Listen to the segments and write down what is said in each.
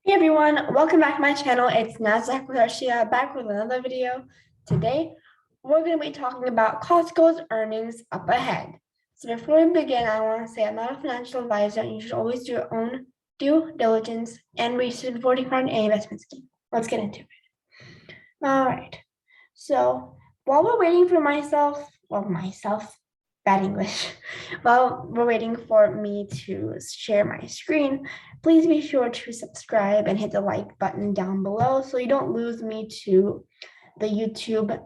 Hey everyone, welcome back to my channel. It's Nasdaq with Arshia back with another video. Today, we're going to be talking about Costco's earnings up ahead. So before we begin, I want to say I'm not a financial advisor and you should always do your own due diligence and research before taking on any investment scheme. Let's get into it. All right. So while we're waiting for bad English. While we're waiting for me to share my screen, please be sure to subscribe and hit the like button down below so you don't lose me to the YouTube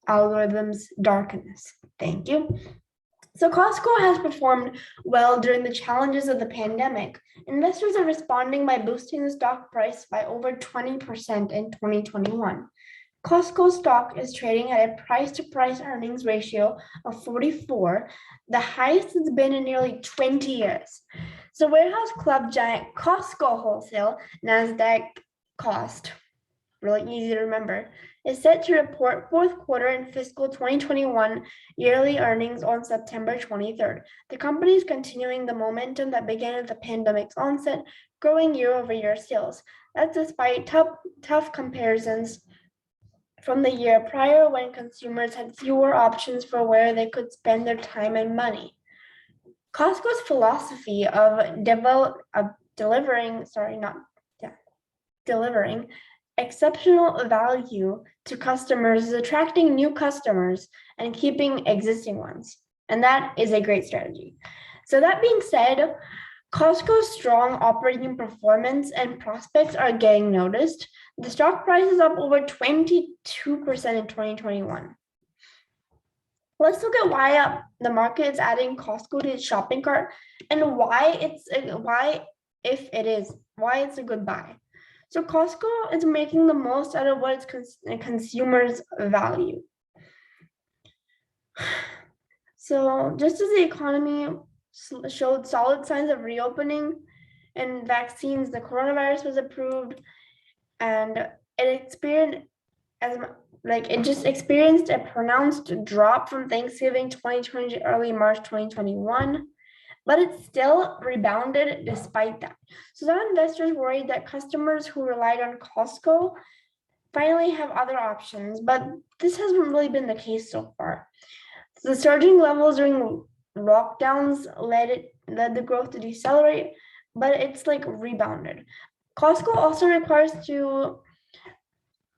algorithm's darkness. Thank you. So Costco has performed well during the challenges of the pandemic. Investors are responding by boosting the stock price by over 20% in 2021. Costco stock is trading at a price-to-price earnings ratio of 44, the highest it's been in nearly 20 years. So warehouse club giant Costco Wholesale, Nasdaq Cost, really easy to remember, is set to report fourth quarter and fiscal 2021 yearly earnings on September 23rd. The company is continuing the momentum that began at the pandemic's onset, growing year-over-year sales. That's despite tough comparisons from the year prior when consumers had fewer options for where they could spend their time and money. Costco's philosophy of delivering exceptional value to customers is attracting new customers and keeping existing ones. And that is a great strategy. So that being said, Costco's strong operating performance and prospects are getting noticed. The stock price is up over 22% in 2021. Let's look at why the market is adding Costco to its shopping cart and why it's a good buy. So Costco is making the most out of what its consumers value. So just as the economy showed solid signs of reopening and vaccines, the coronavirus was approved and it experienced a pronounced drop from Thanksgiving 2020 to early March 2021, but it still rebounded despite that. So some investors worried that customers who relied on Costco finally have other options, but this hasn't really been the case so far. So the surging levels during lockdowns led the growth to decelerate, but it's rebounded. Costco also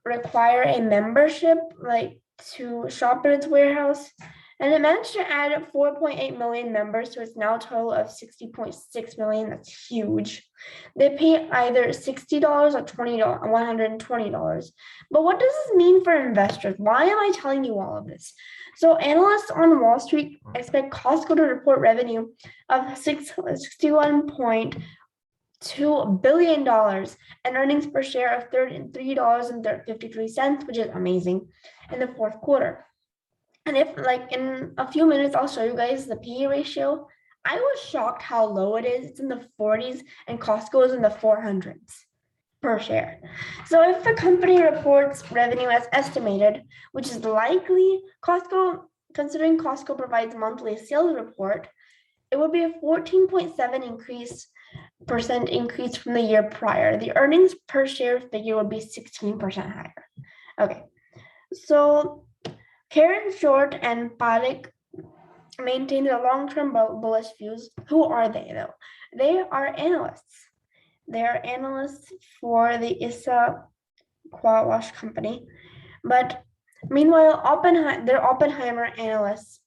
require a membership to shop in its warehouse, and it managed to add 4.8 million members to its now total of 60.6 million. That's huge. They pay either $60 or $120. But what does this mean for investors? Why am I telling you all of this? So analysts on Wall Street expect Costco to report revenue of $61.2 billion and earnings per share of $3.53, which is amazing, in the fourth quarter. And if in a few minutes, I'll show you guys the PE ratio. I was shocked how low it is. It's in the 40s and Costco is in the 400s per share. So if the company reports revenue as estimated, which is likely, considering Costco provides monthly sales report, it would be a 14.7% increase from the year prior. The earnings per share figure would be 16% higher. Okay, so Karen Short and Parekh maintain their long-term bullish views. Who are they, though? They are analysts. They are analysts for the ISA Quawash company. But meanwhile, their Oppenheimer analysts,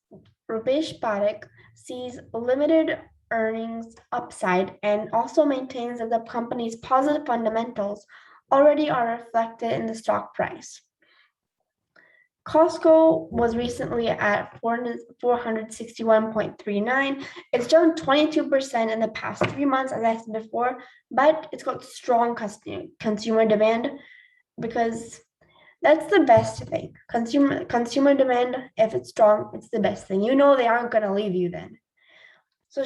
Rupesh Parekh, sees limited earnings upside and also maintains that the company's positive fundamentals already are reflected in the stock price. Costco was recently at 461.39. It's down 22% in the past 3 months, as I said before, but it's got strong consumer demand because that's the best thing. Consumer demand, if it's strong, it's the best thing. You know they aren't going to leave you then. So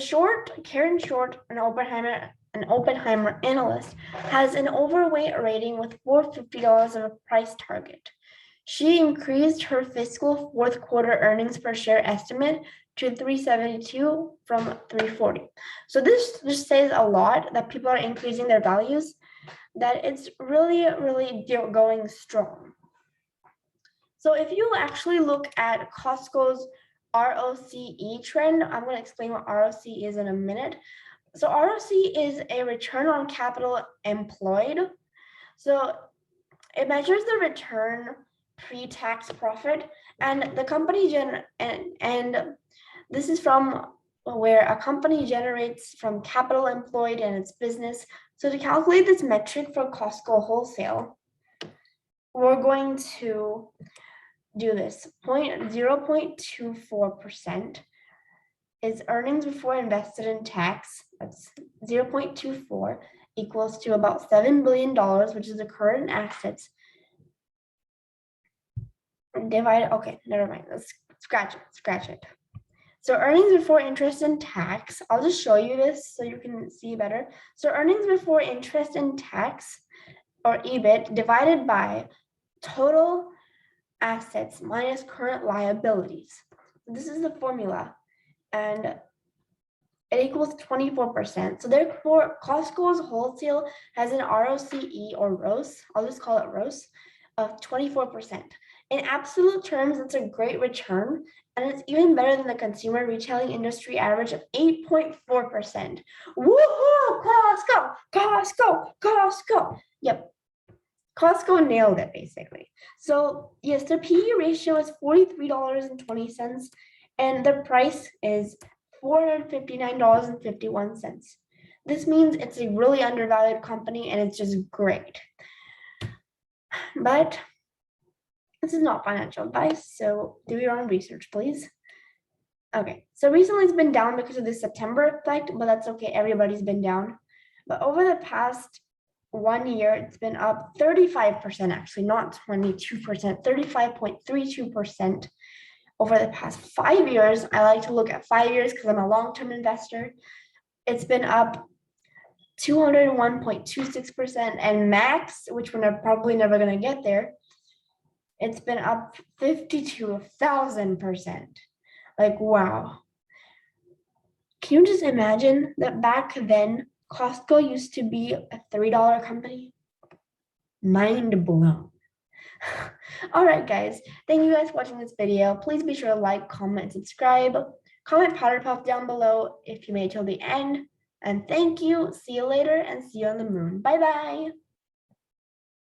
Karen Short, an Oppenheimer analyst, has an overweight rating with $450 of a price target. She increased her fiscal fourth quarter earnings per share estimate to 372 from 340. So this just says a lot that people are increasing their values, that it's really, really going strong. So if you actually look at Costco's ROCE trend, I'm going to explain what ROCE is in a minute. So ROCE is a return on capital employed. So it measures the return pre-tax profit, and the company and this is from where a company generates from capital employed in its business. So to calculate this metric for Costco wholesale, we're going to do this. 0.24% is earnings before invested in tax. That's 0.24 equals to about $7 billion, which is the current assets. Divided, okay, never mind. Let's scratch it. So earnings before interest and tax, I'll just show you this so you can see better. So earnings before interest and tax, or EBIT, divided by total assets minus current liabilities. This is the formula, and it equals 24%. So therefore, Costco's wholesale has an ROCE or ROCE, I'll just call it ROCE, of 24%. In absolute terms, it's a great return, and it's even better than the consumer retailing industry average of 8.4%. Woohoo! Costco! Yep, Costco nailed it basically. So yes, the PE ratio is $43.20, and the price is $459.51. This means it's a really undervalued company, and it's just great. But this is not financial advice, so do your own research, please. Okay, so recently it's been down because of the September effect, but that's okay. Everybody's been down. But over the past 1 year, it's been up 35%, actually, not 22%, 35.32% over the past 5 years. I like to look at 5 years because I'm a long-term investor. It's been up 201.26%, and max, which we're probably never going to get there, it's been up 52,000%. Like, wow. Can you just imagine that back then, Costco used to be a $3 company? Mind blown. All right, guys. Thank you guys for watching this video. Please be sure to like, comment, subscribe. Comment Powder Puff down below if you made it till the end. And thank you. See you later, and see you on the moon. Bye-bye.